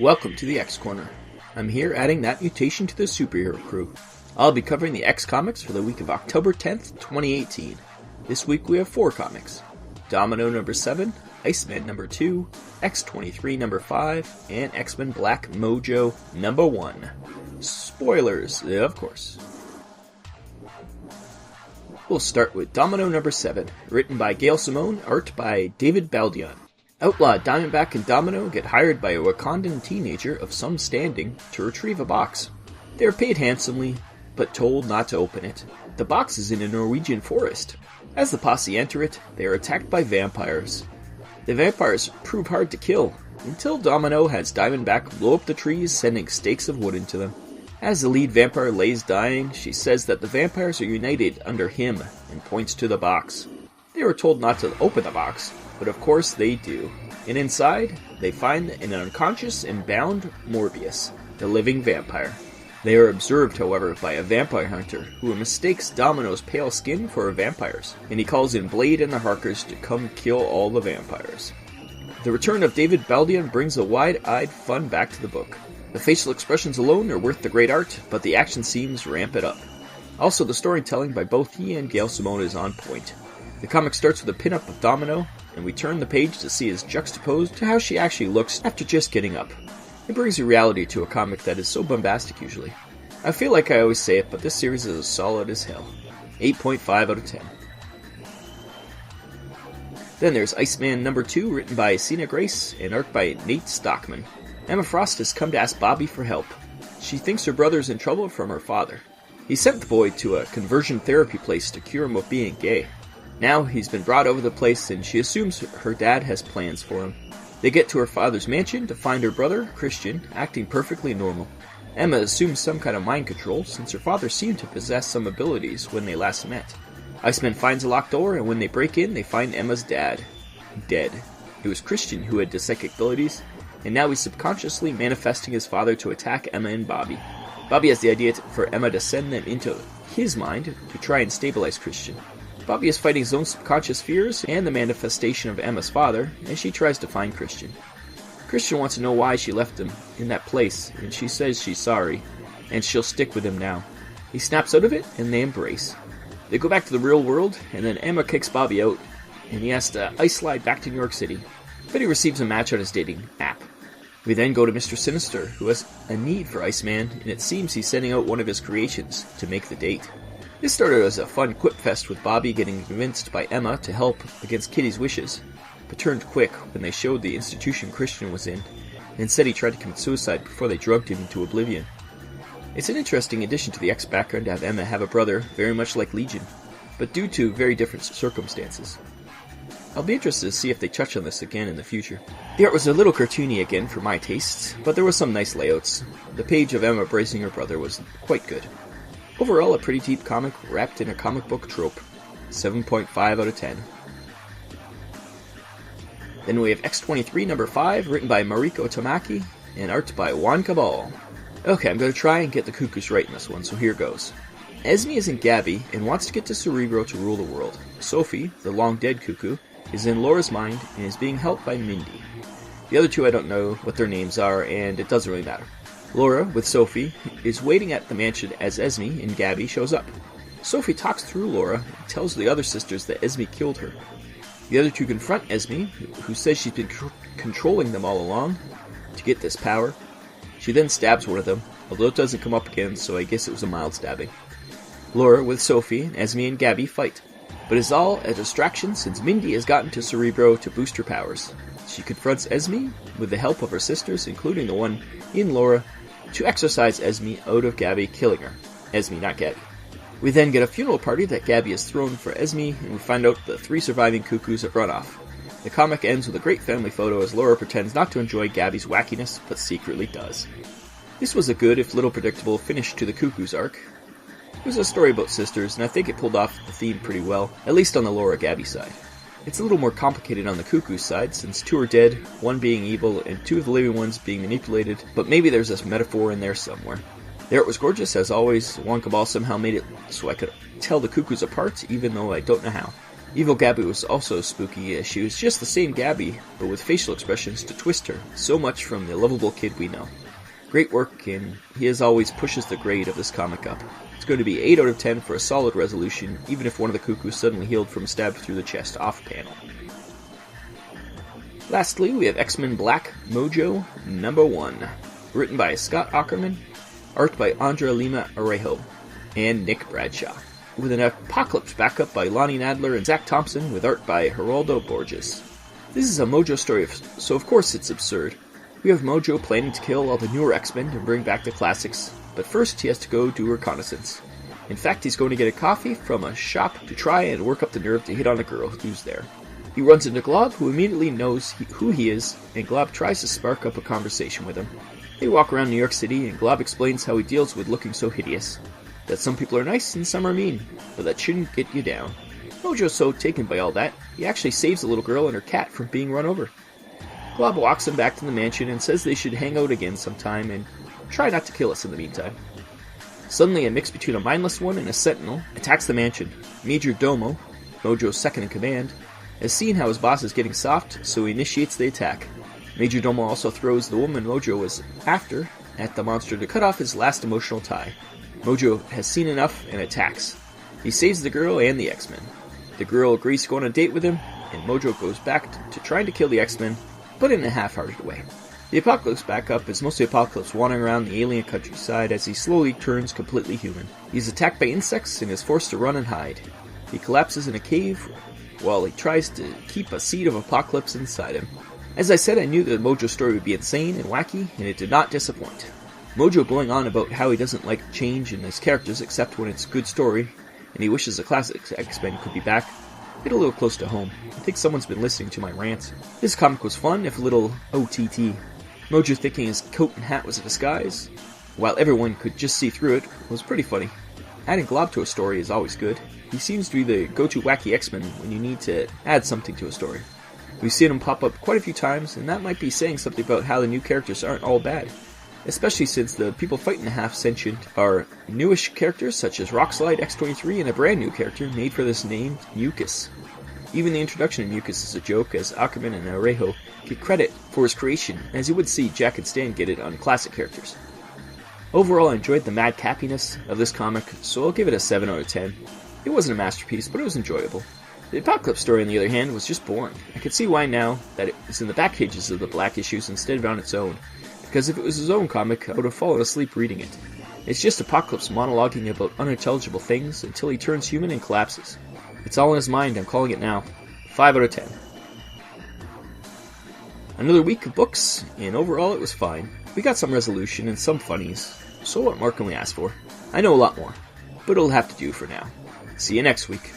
Welcome to the X Corner. I'm here adding that mutation to the Superhero Crew. I'll be covering the X comics for the week of October 10th, 2018. This week we have 4 comics. Domino number 7, Iceman number 2, X-23 number 5, and X-Men Black Mojo number 1. Spoilers, of course. We'll start with Domino number 7, written by Gail Simone, art by David Baldion. Outlaw Diamondback and Domino get hired by a Wakandan teenager of some standing to retrieve a box. They are paid handsomely, but told not to open it. The box is in a Norwegian forest. As the posse enter it, they are attacked by vampires. The vampires prove hard to kill, until Domino has Diamondback blow up the trees, sending stakes of wood into them. As the lead vampire lays dying, she says that the vampires are united under him, and points to the box. They were told not to open the box, but of course they do. And inside, they find an unconscious and bound Morbius, the living vampire. They are observed, however, by a vampire hunter who mistakes Domino's pale skin for a vampire's, and he calls in Blade and the Harkers to come kill all the vampires. The return of David Baldion brings a wide-eyed fun back to the book. The facial expressions alone are worth the great art, but the action scenes ramp it up. Also, the storytelling by both he and Gail Simone is on point. The comic starts with a pin-up of Domino, and we turn the page to see as juxtaposed to how she actually looks after just getting up. It brings a reality to a comic that is so bombastic usually. I feel like I always say it, but this series is as solid as hell. 8.5 out of 10. Then there's Iceman number 2, written by Sina Grace and art by Nate Stockman. Emma Frost has come to ask Bobby for help. She thinks her brother is in trouble from her father. He sent the boy to a conversion therapy place to cure him of being gay. Now he's been brought over the place and she assumes her dad has plans for him. They get to her father's mansion to find her brother, Christian, acting perfectly normal. Emma assumes some kind of mind control since her father seemed to possess some abilities when they last met. Iceman finds a locked door, and when they break in, they find Emma's dad dead. It was Christian who had the psychic abilities, and now he's subconsciously manifesting his father to attack Emma and Bobby. Bobby has the idea for Emma to send them into his mind to try and stabilize Christian. Bobby is fighting his own subconscious fears and the manifestation of Emma's father as she tries to find Christian. Christian wants to know why she left him in that place, and she says she's sorry, and she'll stick with him now. He snaps out of it, and they embrace. They go back to the real world, and then Emma kicks Bobby out, and he has to ice slide back to New York City, but he receives a match on his dating app. We then go to Mr. Sinister, who has a need for Iceman, and it seems he's sending out one of his creations to make the date. This started as a fun quip fest with Bobby getting convinced by Emma to help against Kitty's wishes, but turned quick when they showed the institution Christian was in, and said he tried to commit suicide before they drugged him into oblivion. It's an interesting addition to the X background to have Emma have a brother very much like Legion, but due to very different circumstances. I'll be interested to see if they touch on this again in the future. The art was a little cartoony again for my tastes, but there were some nice layouts. The page of Emma bracing her brother was quite good. Overall, a pretty deep comic wrapped in a comic book trope. 7.5 out of 10. Then we have X-23 number 5, written by Mariko Tamaki, and art by Juan Cabal. Okay, I'm going to try and get the cuckoos right in this one, so here goes. Esme is in Gabby and wants to get to Cerebro to rule the world. Sophie, the long-dead cuckoo, is in Laura's mind and is being helped by Mindy. The other two I don't know what their names are, and it doesn't really matter. Laura, with Sophie, is waiting at the mansion as Esme and Gabby shows up. Sophie talks through Laura and tells the other sisters that Esme killed her. The other two confront Esme, who says she's been controlling them all along to get this power. She then stabs one of them, although it doesn't come up again, so I guess it was a mild stabbing. Laura, with Sophie, and Esme and Gabby fight, but it's all a distraction since Mindy has gotten to Cerebro to boost her powers. She confronts Esme with the help of her sisters, including the one in Laura, to exorcise Esme out of Gabby, killing her. Esme, not Gabby. We then get a funeral party that Gabby has thrown for Esme, and we find out the 3 surviving cuckoos have run off. The comic ends with a great family photo as Laura pretends not to enjoy Gabby's wackiness, but secretly does. This was a good, if little predictable, finish to the Cuckoos arc. It was a story about sisters, and I think it pulled off the theme pretty well, at least on the Laura-Gabby side. It's a little more complicated on the Cuckoo's side, since 2 are dead, 1 being evil, and 2 of the living ones being manipulated, but maybe there's this metaphor in there somewhere. The art was gorgeous, as always. Juan Cabal somehow made it so I could tell the Cuckoos apart, even though I don't know how. Evil Gabby was also spooky, as she was just the same Gabby, but with facial expressions to twist her, so much from the lovable kid we know. Great work, and he as always pushes the grade of this comic up. It's going to be 8 out of 10 for a solid resolution, even if one of the cuckoos suddenly healed from a stab through the chest off panel. Lastly, we have X-Men Black Mojo number 1, written by Scott Aukerman, art by Andrea Lima Arejo, and Nick Bradshaw, with an Apocalypse backup by Lonnie Nadler and Zach Thompson, with art by Geraldo Borges. This is a Mojo story, so of course it's absurd. We have Mojo planning to kill all the newer X-Men and bring back the classics, but first he has to go do reconnaissance. In fact, he's going to get a coffee from a shop to try and work up the nerve to hit on a girl who's there. He runs into Glob, who immediately knows who he is, and Glob tries to spark up a conversation with him. They walk around New York City, and Glob explains how he deals with looking so hideous. That some people are nice and some are mean, but that shouldn't get you down. Mojo's so taken by all that, he actually saves the little girl and her cat from being run over. Glob walks them back to the mansion and says they should hang out again sometime and try not to kill us in the meantime. Suddenly, a mix between a mindless one and a sentinel attacks the mansion. Major Domo, Mojo's second in command, has seen how his boss is getting soft, so he initiates the attack. Major Domo also throws the woman Mojo was after at the monster to cut off his last emotional tie. Mojo has seen enough and attacks. He saves the girl and the X-Men. The girl agrees to go on a date with him, and Mojo goes back to trying to kill the X-Men, but in a half-hearted way. The Apocalypse backup is mostly Apocalypse wandering around the alien countryside as he slowly turns completely human. He's attacked by insects and is forced to run and hide. He collapses in a cave while he tries to keep a seed of Apocalypse inside him. As I said, I knew the Mojo story would be insane and wacky, and it did not disappoint. Mojo going on about how he doesn't like change in his characters except when it's a good story, and he wishes the classic X-Men could be back, hit a little close to home. I think someone's been listening to my rants. This comic was fun, if a little OTT. Mojo thinking his coat and hat was a disguise, while everyone could just see through it, was pretty funny. Adding Glob to a story is always good. He seems to be the go-to wacky X-Men when you need to add something to a story. We've seen him pop up quite a few times, and that might be saying something about how the new characters aren't all bad. Especially since the people fighting the half-sentient are newish characters such as Rockslide, X-23, and a brand new character made for this name, Mucus. Even the introduction of Mucus is a joke, as Ackerman and Arejo get credit for his creation, as you would see Jack and Stan get it on classic characters. Overall, I enjoyed the mad cappiness of this comic, so I'll give it a 7 out of 10. It wasn't a masterpiece, but it was enjoyable. The Apocalypse story, on the other hand, was just boring. I could see why now that it was in the back pages of the Black issues instead of on its own, because if it was his own comic, I would have fallen asleep reading it. It's just Apocalypse monologuing about unintelligible things until he turns human and collapses. It's all in his mind, I'm calling it now. 5 out of 10. Another week of books, and overall it was fine. We got some resolution and some funnies, so what more can we ask for? I know a lot more, but it'll have to do for now. See you next week.